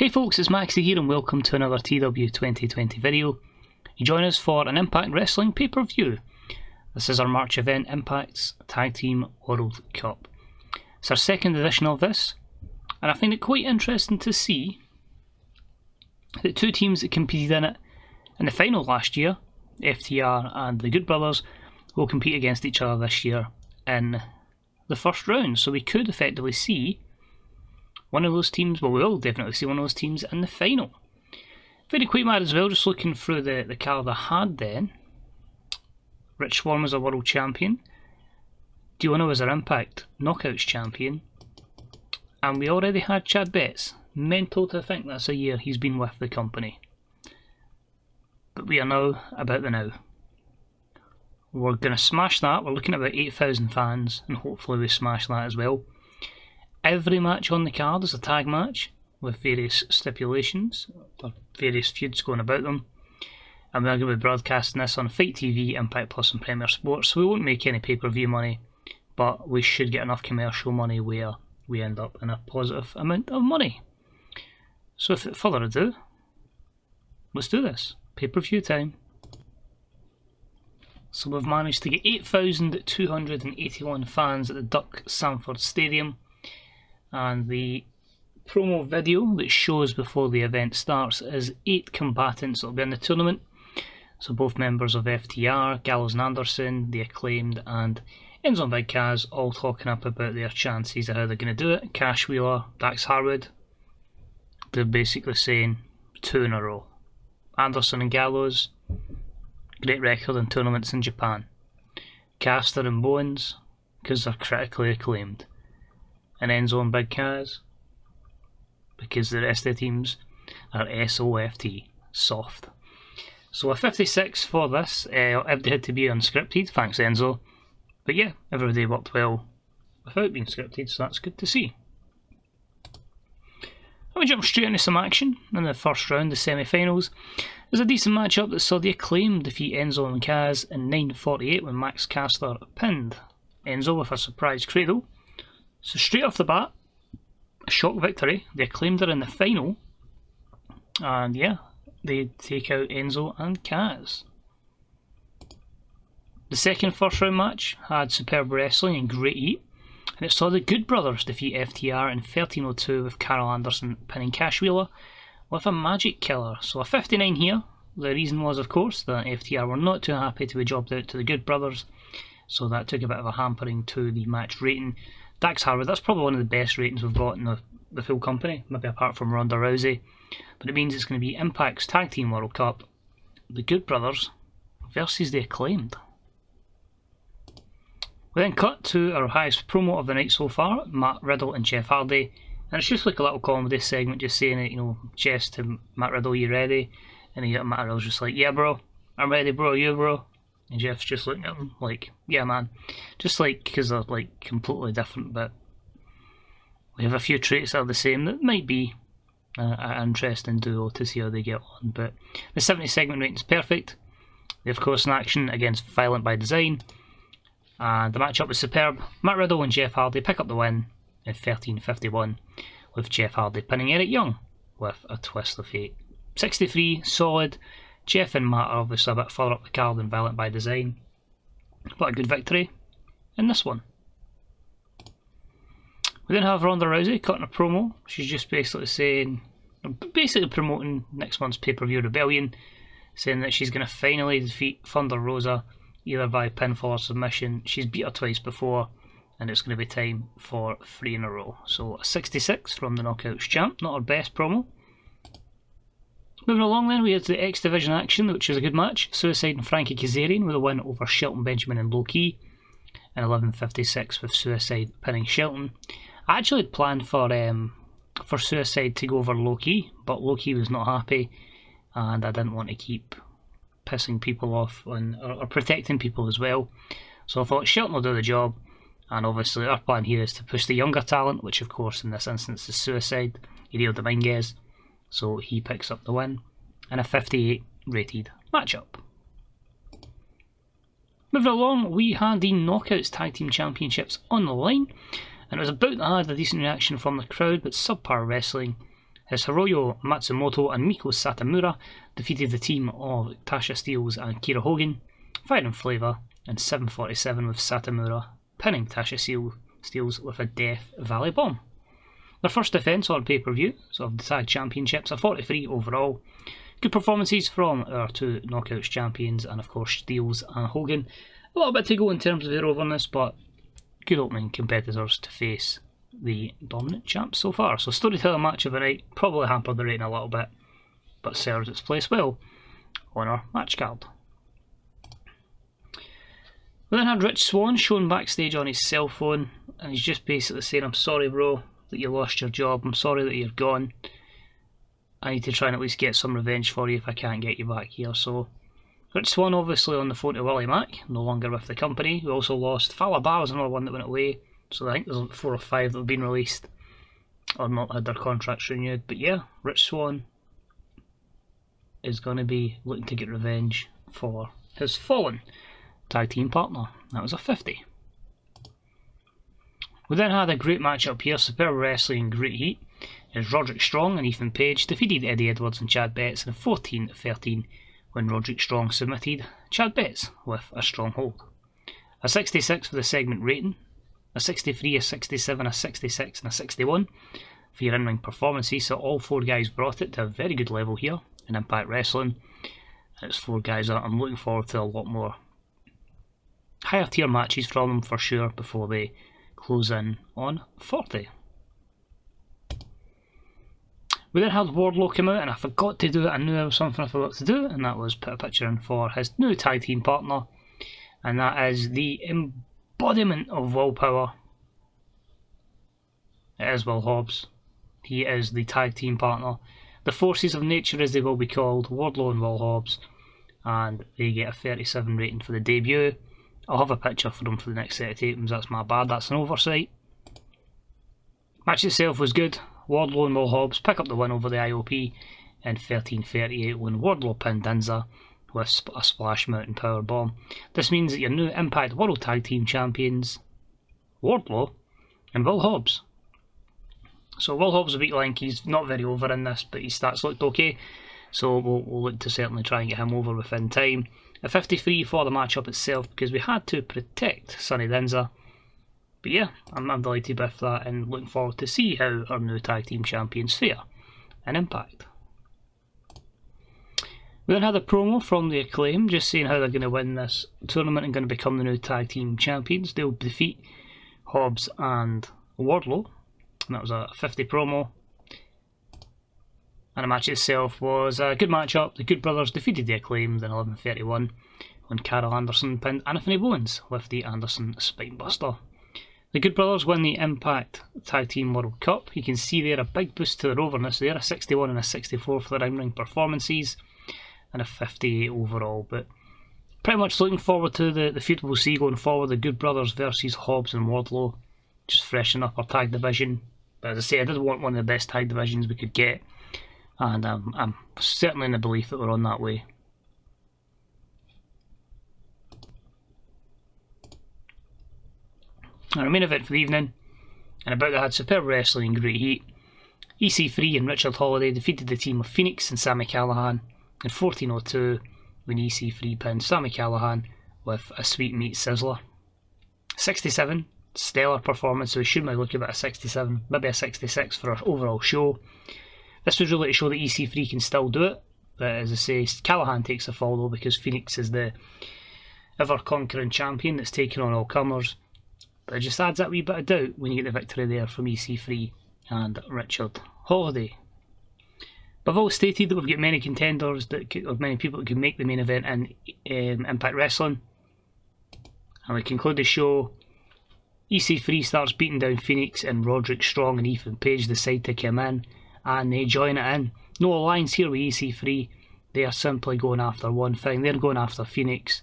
Hey folks, it's Maxie here and welcome to another TEW2020 video. You join us for an Impact Wrestling pay-per-view. This is our March event, Impact's Tag Team World Cup. It's our second edition of this, and I find it quite interesting to see that two teams that competed in it in the final last year, FTR and the Good Brothers, will compete against each other this year in the first round. So we could effectively see one of those teams, well, we will definitely see one of those teams in the final. Very quick mad as well, just looking through the card I had then. Rich Swarm was a world champion. Duono was our Impact Knockouts champion. And we already had Chad Betts. Mental to think that's a year he's been with the company. But we are now about the now. We're going to smash that. We're looking at about 8,000 fans, and hopefully we smash that as well. Every match on the card is a tag match with various stipulations, or various feuds going about them. And we're going to be broadcasting this on Fight TV, Impact Plus and Premier Sports, so we won't make any pay-per-view money, but we should get enough commercial money where we end up in a positive amount of money. So without further ado, let's do this. Pay-per-view time. So we've managed to get 8,281 fans at the Duck Sanford Stadium. And the promo video that shows before the event starts is 8 combatants that will be in the tournament. So both members of FTR, Gallows and Anderson, The Acclaimed and Enzo and Big Kaz all talking up about their chances of how they're going to do it. Cash Wheeler, Dax Harwood, they're basically saying 2 in a row. Anderson and Gallows, great record in tournaments in Japan. Caster and Bowens, because they're critically acclaimed. And Enzo and Big Kaz, because the rest of the teams are SOFT, soft. So a 56 for this, everybody had to be unscripted, thanks Enzo. But yeah, everybody worked well without being scripted, so that's good to see. Let me jump straight into some action in the first round, the semi-finals. There's a decent matchup that saw The Acclaimed defeat Enzo and Kaz in 9:48 when Max Caster pinned Enzo with a surprise cradle. So straight off the bat, a shock victory. The Acclaimed are in the final, and yeah, they take out Enzo and Kaz. The second first round match had superb wrestling and great heat, and it saw the Good Brothers defeat FTR in 13:02 with Carl Anderson pinning Cash Wheeler with a magic killer. So a 59 here. The reason was, of course, that FTR were not too happy to be jobbed out to the Good Brothers, so that took a bit of a hampering to the match rating. Dax Harwood, that's probably one of the best ratings we've got in the full company, maybe apart from Ronda Rousey. But it means it's going to be Impact's Tag Team World Cup, the Good Brothers versus The Acclaimed. We then cut to our highest promo of the night so far, Matt Riddle and Jeff Hardy. And it's just like a little comedy segment, just saying it, you know, Jeff's to Matt Riddle, you ready? And Matt Riddle's just like, yeah bro, I'm ready bro, you bro? And Jeff's just looking at him like, yeah man. Just like, because they're like completely different, but we have a few traits that are the same that might be an interesting duo to see how they get on. But the 70 segment rating is perfect. They of course in action against Violent by Design. And the matchup was superb. Matt Riddle and Jeff Hardy pick up the win in 13:51 with Jeff Hardy pinning Eric Young with a twist of fate. 63, solid. Jeff and Matt are obviously a bit further up the card than Violent by Design, but a good victory in this one. We then have Ronda Rousey cutting a promo. She's just basically saying, basically promoting next month's pay-per-view Rebellion, saying that she's going to finally defeat Thunder Rosa either by pinfall or submission. She's beat her twice before, and it's going to be time for 3 in a row. So a 66 from the Knockouts champ, not our best promo. Moving along then, we had the X Division action, which was a good match. Suicide and Frankie Kazarian with a win over Shelton Benjamin and Low Key in 11:56 with Suicide pinning Shelton. I actually had planned for Suicide to go over Low Key, but Low Key was not happy, and I didn't want to keep pissing people off or protecting people as well. So I thought Shelton will do the job, and obviously our plan here is to push the younger talent, which of course in this instance is Suicide, Hideo Dominguez. So he picks up the win in a 58 rated matchup. Moving along, we had the Knockouts Tag Team Championships on the line, and it was about to have a decent reaction from the crowd, but subpar wrestling as Hiroyo Matsumoto and Miko Satomura defeated the team of Tasha Steelz and Kira Hogan, Fire and Flava, and 747 with Satomura pinning Tasha Steelz with a Death Valley Bomb. Their first defence on pay-per-view, so of the Tag Championships, are 43 overall. Good performances from our two Knockouts champions and of course Steelz and Hogan. A little bit to go in terms of their overness, but good opening competitors to face the dominant champs so far. So storytelling match of the night, probably hampered the rating a little bit, but serves its place well on our match card. We then had Rich Swann shown backstage on his cell phone, and he's just basically saying, "I'm sorry bro that you lost your job, I'm sorry that you're gone. I need to try and at least get some revenge for you if I can't get you back here." So Rich Swann obviously on the phone to Willie Mack, no longer with the company. We also lost Falaba, was another one that went away. So I think there's 4 or 5 that have been released or not had their contracts renewed. But yeah, Rich Swann is going to be looking to get revenge for his fallen tag team partner. That was a 50. We then had a great matchup here, superb wrestling, great heat, as Roderick Strong and Ethan Page defeated Eddie Edwards and Chad Betts in a 14-13 when Roderick Strong submitted Chad Betts with a stronghold. A 66 for the segment rating, a 63, a 67, a 66 and a 61 for your in-ring performances, so all 4 guys brought it to a very good level here in Impact Wrestling. It's 4 guys that I'm looking forward to a lot more higher tier matches from them for sure before they close in on 40. We then had Wardlow come out, and I forgot to do it. I knew there was something I forgot to do, and that was put a picture in for his new tag team partner, and that is the embodiment of willpower. It is Will Hobbs. He is the tag team partner. The Forces of Nature, as they will be called, Wardlow and Will Hobbs, and they get a 37 rating for the debut. I'll have a picture for them for the next set of tapings, that's my bad, that's an oversight. Match itself was good. Wardlow and Will Hobbs pick up the win over the IOP in 13:38 when Wardlow pinned Dinza with a Splash Mountain Powerbomb. This means that your new Impact World Tag Team Champions, Wardlow and Will Hobbs. So Will Hobbs will beat Link. He's not very over in this, but his stats looked okay, so we'll look to certainly try and get him over within time. A 53 for the matchup itself because we had to protect Sonny Dinza. But yeah, I'm delighted with that and looking forward to see how our new tag team champions fare in Impact. We then had a promo from the Acclaim just saying how they're going to win this tournament and going to become the new tag team champions. They'll defeat Hobbs and Wardlow, and that was a 50 promo. And the match itself was a good matchup. The Good Brothers defeated the Acclaim in 11:31 when Carol Anderson pinned Anthony Bowens with the Anderson Spinebuster. The Good Brothers win the Impact Tag Team World Cup. You can see there a big boost to their overness there, a 61 and a 64 for their in-ring performances, and a 58 overall. But pretty much looking forward to the feud we'll see going forward, the Good Brothers versus Hobbs and Wardlow, just freshen up our tag division. But as I say, I did want one of the best tag divisions we could get, and I'm certainly in the belief that we're on that way. Our main event for the evening, and about that had superb wrestling and great heat. EC3 and Richard Holliday defeated the team of Fenix and Sami Callihan in 14:02 when EC3 pinned Sami Callihan with a sweet meat sizzler. 67, stellar performance, so we should maybe look at a 67, maybe a 66 for our overall show. This was really to show that EC3 can still do it, but as I say, Callihan takes a fall though because Fenix is the ever-conquering champion that's taking on all comers. But it just adds that wee bit of doubt when you get the victory there from EC3 and Richard Holliday. But I've always stated that we've got many contenders, or many people that can make the main event in Impact Wrestling. And we conclude the show. EC3 starts beating down Fenix, and Roderick Strong and Ethan Page decide to come in, and they join it in. No alliance here with EC3. They are simply going after one thing. They're going after Fenix.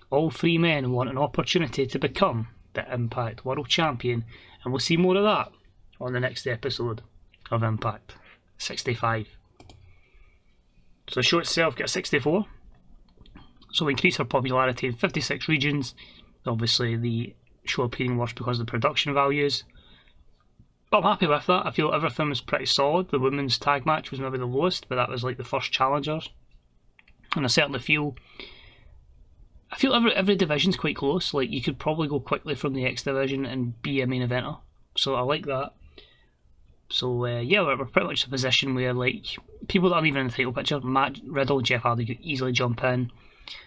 All 3 men want an opportunity to become the Impact World Champion, and we'll see more of that on the next episode of Impact 65. So the show itself got a 64, so we increase our popularity in 56 regions. Obviously the show appearing worse because of the production values, But I'm happy with that. I feel everything was pretty solid. The women's tag match was maybe the lowest, but that was like the first challengers. And I certainly feel every division's quite close. Like, you could probably go quickly from the X division and be a main eventer. So I like that. So yeah, we're pretty much in a position where, like, people that aren't even in the title picture, Matt Riddle, Jeff Hardy could easily jump in.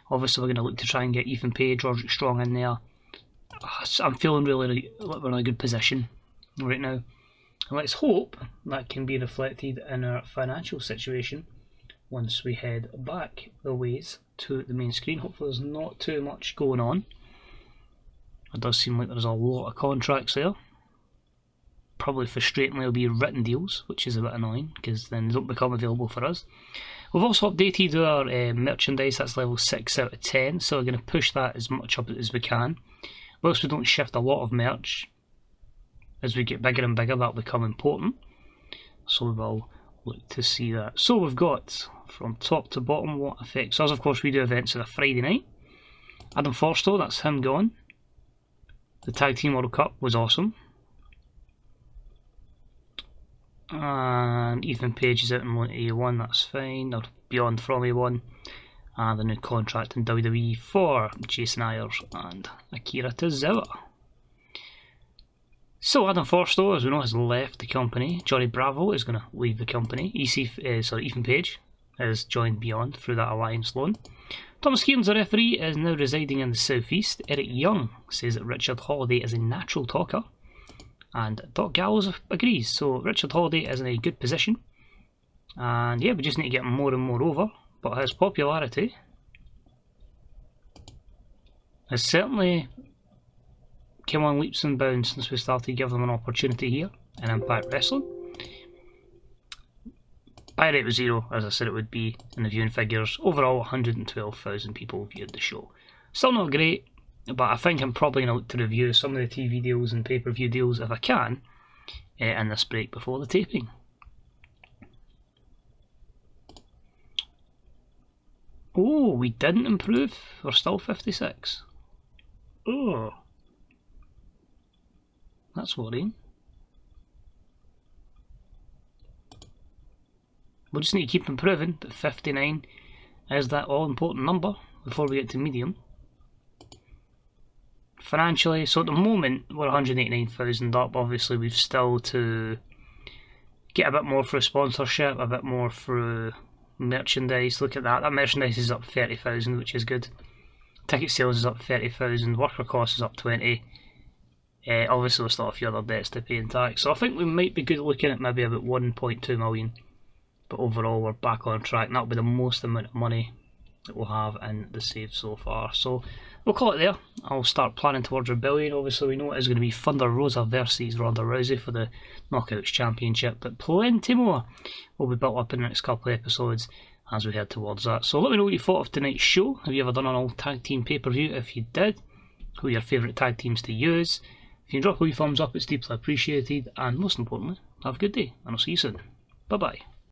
Obviously we're going to look to try and get Ethan Page, Roderick Strong in there. I'm feeling really like we're in a good position right now. And let's hope that can be reflected in our financial situation once we head back the ways to the main screen. Hopefully there's not too much going on. It does seem like there's a lot of contracts there. Probably frustratingly will be written deals, which is a bit annoying because then they don't become available for us. We've also updated our merchandise. That's level 6 out of 10, so we're going to push that as much up as we can. Whilst we don't shift a lot of merch, as we get bigger and bigger, that'll become important. So we will look to see that. So we've got, from top to bottom, what affects us. Of course, we do events on a Friday night. Adam Forstow, that's him gone. The Tag Team World Cup was awesome. And Ethan Page is out in A1, that's fine, or beyond from A1. And the new contract in WWE for Jason Ayers and Akira Tozawa. So Adam Forstow, as we know, has left the company. Johnny Bravo is going to leave the company. Ethan Page has joined Beyond through that alliance loan. Thomas Kieran's the referee, is now residing in the southeast. Eric Young says that Richard Holliday is a natural talker. And Doc Gallows agrees, so Richard Holliday is in a good position. And yeah, we just need to get more and more over. But his popularity has certainly come on leaps and bounds since we started giving them an opportunity here in Impact Wrestling. Buy rate was 0, as I said it would be in the viewing figures. Overall, 112,000 people viewed the show. Still not great, but I think I'm probably going to look to review some of the TV deals and pay-per-view deals if I can in this break before the taping. Oh, we didn't improve. We're still 56. Oh. That's worrying. We'll just need to keep improving, but 59 is that all-important number before we get to medium. Financially, so at the moment we're 189,000 up. Obviously we've still to get a bit more for sponsorship, a bit more for merchandise. Look at that, that merchandise is up 30,000, which is good. Ticket sales is up 30,000, worker cost is up 20. Obviously there's still a few other debts to pay in tax, so I think we might be good at looking at maybe about 1.2 million. But overall we're back on track, and that'll be the most amount of money that we'll have in the save so far. So we'll call it there. I'll start planning towards Rebellion. Obviously we know it is going to be Thunder Rosa versus Ronda Rousey for the Knockouts Championship, but plenty more will be built up in the next couple of episodes as we head towards that. So let me know what you thought of tonight's show. Have you ever done an all tag team pay-per-view? If you did, who are your favourite tag teams to use? If you can drop a wee thumbs up, it's deeply appreciated, and most importantly, have a good day, and I'll see you soon. Bye bye.